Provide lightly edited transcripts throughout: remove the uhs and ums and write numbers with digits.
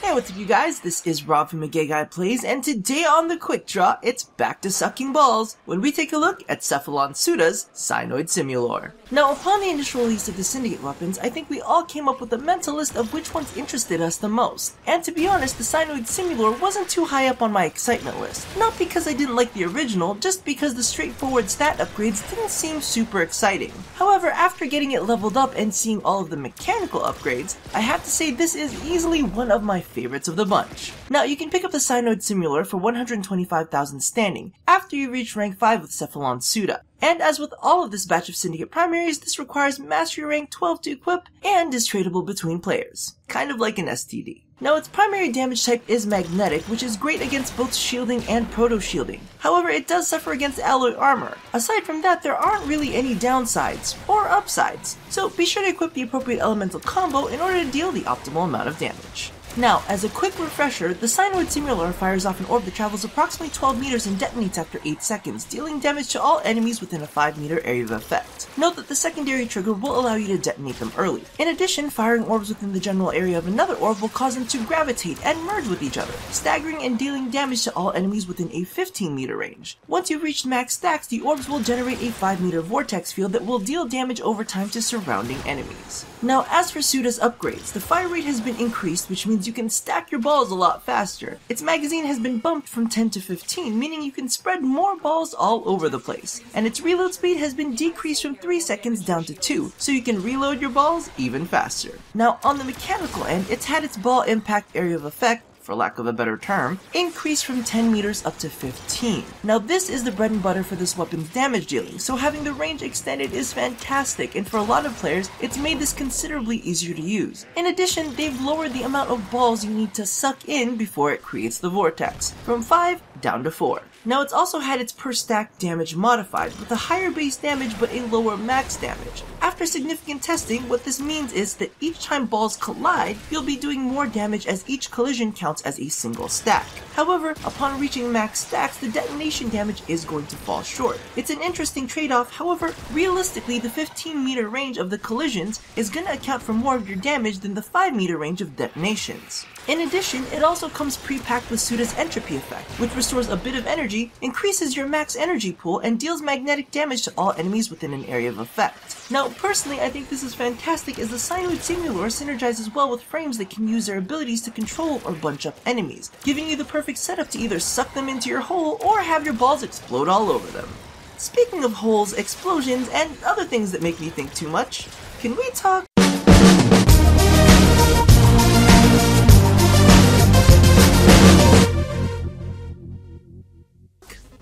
Hey, what's up you guys? This is Rob from A Gay Guy Plays, and today on The Quick Draw, it's back to sucking balls when we take a look at Cephalon Suda's Synoid Simulor. Now, upon the initial release of the Syndicate weapons, I think we all came up with a mental list of which ones interested us the most. And to be honest, the Synoid Simulor wasn't too high up on my excitement list. Not because I didn't like the original, just because the straightforward stat upgrades didn't seem super exciting. However, after getting it leveled up and seeing all of the mechanical upgrades, I have to say this is easily one of my favorites of the bunch. Now, you can pick up the Synoid Simulor for 125,000 standing, after you reach rank 5 with Cephalon Suda. And as with all of this batch of Syndicate primaries, this requires Mastery rank 12 to equip, and is tradable between players. Kind of like an STD. Now, its primary damage type is magnetic, which is great against both shielding and proto-shielding. However, it does suffer against alloy armor. Aside from that, there aren't really any downsides, or upsides. So be sure to equip the appropriate elemental combo in order to deal the optimal amount of damage. Now, as a quick refresher, the Synoid Simulor fires off an orb that travels approximately 12 meters and detonates after 8 seconds, dealing damage to all enemies within a 5-meter area of effect. Note that the secondary trigger will allow you to detonate them early. In addition, firing orbs within the general area of another orb will cause them to gravitate and merge with each other, staggering and dealing damage to all enemies within a 15-meter range. Once you've reached max stacks, the orbs will generate a 5-meter vortex field that will deal damage over time to surrounding enemies. Now, as for Suda's upgrades, the fire rate has been increased, which means you can stack your balls a lot faster. Its magazine has been bumped from 10 to 15, meaning you can spread more balls all over the place. And its reload speed has been decreased from 3 seconds down to 2, so you can reload your balls even faster. Now, on the mechanical end, it's had its ball impact area of effect, for lack of a better term, increased from 10 meters up to 15. Now, this is the bread and butter for this weapon's damage dealing, so having the range extended is fantastic, and for a lot of players, it's made this considerably easier to use. In addition, they've lowered the amount of balls you need to suck in before it creates the vortex, from 5 down to 4. Now, it's also had its per stack damage modified, with a higher base damage but a lower max damage. After significant testing, what this means is that each time balls collide, you'll be doing more damage as each collision counts as a single stack. However, upon reaching max stacks, the detonation damage is going to fall short. It's an interesting trade-off, however, realistically, the 15-meter range of the collisions is going to account for more of your damage than the 5-meter range of detonations. In addition, it also comes pre-packed with Suda's entropy effect, which restores a bit of energy, increases your max energy pool, and deals magnetic damage to all enemies within an area of effect. Now, personally, I think this is fantastic as the Synoid Simulor synergizes well with frames that can use their abilities to control or bunch up enemies, giving you the perfect setup to either suck them into your hole or have your balls explode all over them. Speaking of holes, explosions, and other things that make me think too much, can we talk?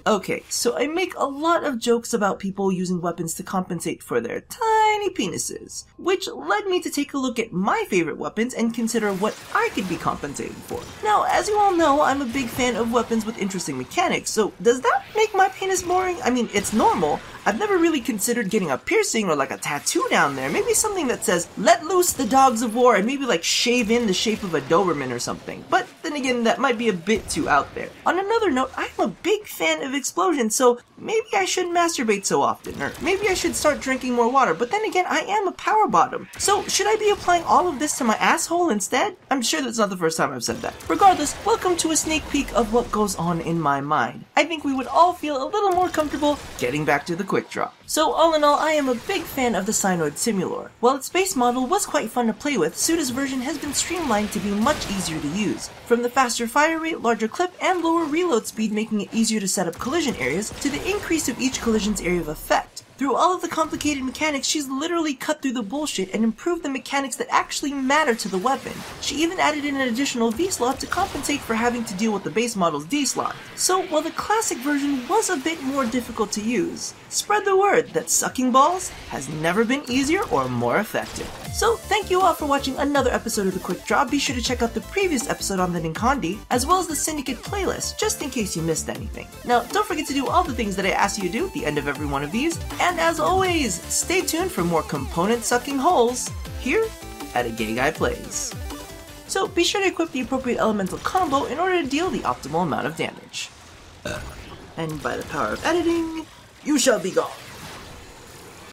Okay, so I make a lot of jokes about people using weapons to compensate for their tiny penises, which led me to take a look at my favorite weapons and consider what I could be compensating for. Now, as you all know, I'm a big fan of weapons with interesting mechanics, so does that make my penis boring? I mean, it's normal. I've never really considered getting a piercing or like a tattoo down there, maybe something that says, "Let loose the dogs of war," and maybe like shave in the shape of a Doberman or something. But then again, that might be a bit too out there. On another note, I'm a big fan of explosions, so maybe I shouldn't masturbate so often, or maybe I should start drinking more water, but then again, I am a power bottom. So should I be applying all of this to my asshole instead? I'm sure that's not the first time I've said that. Regardless, welcome to a sneak peek of what goes on in my mind. I think we would all feel a little more comfortable getting back to the quick draw. So all in all, I am a big fan of the Synoid Simulor. While its base model was quite fun to play with, Suda's version has been streamlined to be much easier to use. From the faster fire rate, larger clip, and lower reload speed making it easier to set up collision areas, to the increase of each collision's area of effect. Through all of the complicated mechanics, she's literally cut through the bullshit and improved the mechanics that actually matter to the weapon. She even added in an additional V-slot to compensate for having to deal with the base model's D-slot. So while the classic version was a bit more difficult to use, spread the word that sucking balls has never been easier or more effective. So thank you all for watching another episode of The Quick Draw. Be sure to check out the previous episode on the Ninkandi, as well as the Syndicate playlist, just in case you missed anything. Now, don't forget to do all the things that I asked you to do at the end of every one of these, and as always, stay tuned for more component-sucking holes here at A Gay Guy Plays. So be sure to equip the appropriate elemental combo in order to deal the optimal amount of damage. And by the power of editing, you shall be gone.